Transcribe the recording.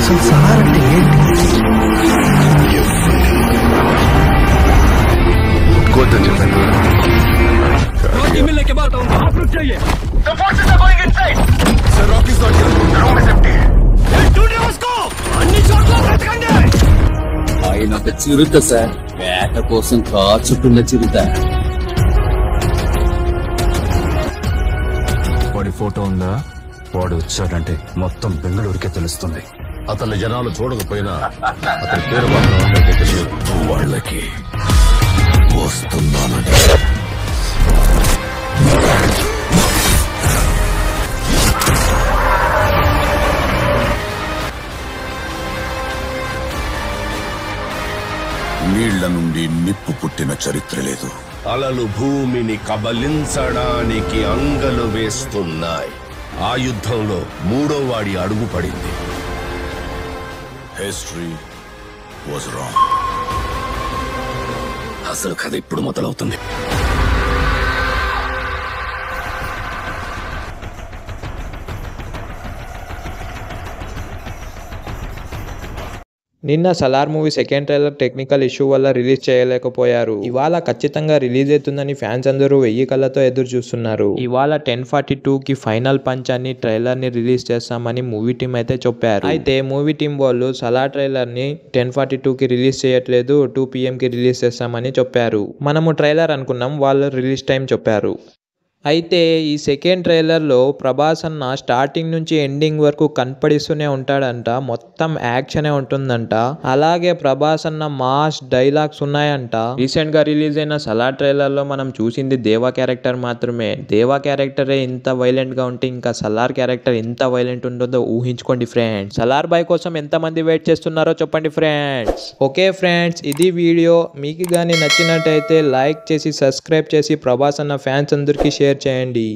అసలు సలార్ అంటే ఏంటి? కొద్దని చెప్పాను. ఆయన ఒక చిరుత సార్, వేట కోసం కాచుకున్న చిరుత. వాడి ఫోటో ఉందా? వాడు వచ్చాడంటే మొత్తం బెంగళూరుకే తెలుస్తుంది. అతన్ని జనాలు చూడకపోయినా అతని పేరు మాత్రం తెలియదు. వాళ్ళకి వస్తున్నానని నీళ్ల నుండి నిప్పు పుట్టిన చరిత్ర లేదు. అలలు భూమిని కబలించడానికి అంగలు వేస్తున్నాయి. ఆ యుద్ధంలో మూడో వాడి అడుగు పడింది. History was wrong. అసలు కథ ఇప్పుడు మొదలవుతుంది. నిన్న Salaar movie second trailer technical issue వల్ల రిలీజ్ చేయలేకపోయారు. ఇవాళ ఖచ్చితంగా రిలీజ్ అవుతుందని ఫ్యాన్స్ అందరూ 1000 కళ్ళతో ఎదురు చూస్తున్నారు. ఇవాళ 10:42కి ఫైనల్ పంచ్ అని ట్రైలర్ ని రిలీజ్ చేస్తామని మూవీ టీం అయితే చెప్పారు. అయితే మూవీ టీం వాళ్ళు సలార్ ట్రైలర్ ని 10:42కి రిలీజ్ చేయట్లేదు, 2 PM కి రిలీజ్ చేస్తామని చెప్పారు. మనము ట్రైలర్ అనుకున్నాం, వాళ్ళు రిలీజ్ టైం చెప్పారు. అయితే ఈ సెకండ్ ట్రైలర్లో ప్రభాస్ అన్న స్టార్టింగ్ నుంచి ఎండింగ్ వరకు కనపడిస్తూనే ఉంటాడంట. మొత్తం యాక్షనే ఉంటుందంట. అలాగే ప్రభాస్ అన్న మాస్ డైలాగ్స్ ఉన్నాయంట. రీసెంట్ గా రిలీజ్ అయిన సలార్ ట్రైలర్ లో మనం చూసింది దేవా క్యారెక్టర్ మాత్రమే. దేవా క్యారెక్టరే ఇంత వైలెంట్ గా ఉంటే ఇంకా సలార్ క్యారెక్టర్ ఎంత వైలెంట్ ఉంటుందో ఊహించుకోండి ఫ్రెండ్స్. సలార్ బాయ్ కోసం ఎంతమంది వెయిట్ చేస్తున్నారో చెప్పండి ఫ్రెండ్స్. ఓకే ఫ్రెండ్స్, ఇది వీడియో. మీకు కానీ నచ్చినట్టయితే లైక్ చేసి సబ్స్క్రైబ్ చేసి ప్రభాస్ అన్న ఫ్యాన్స్ అందరికీ షేర్ చేయండి.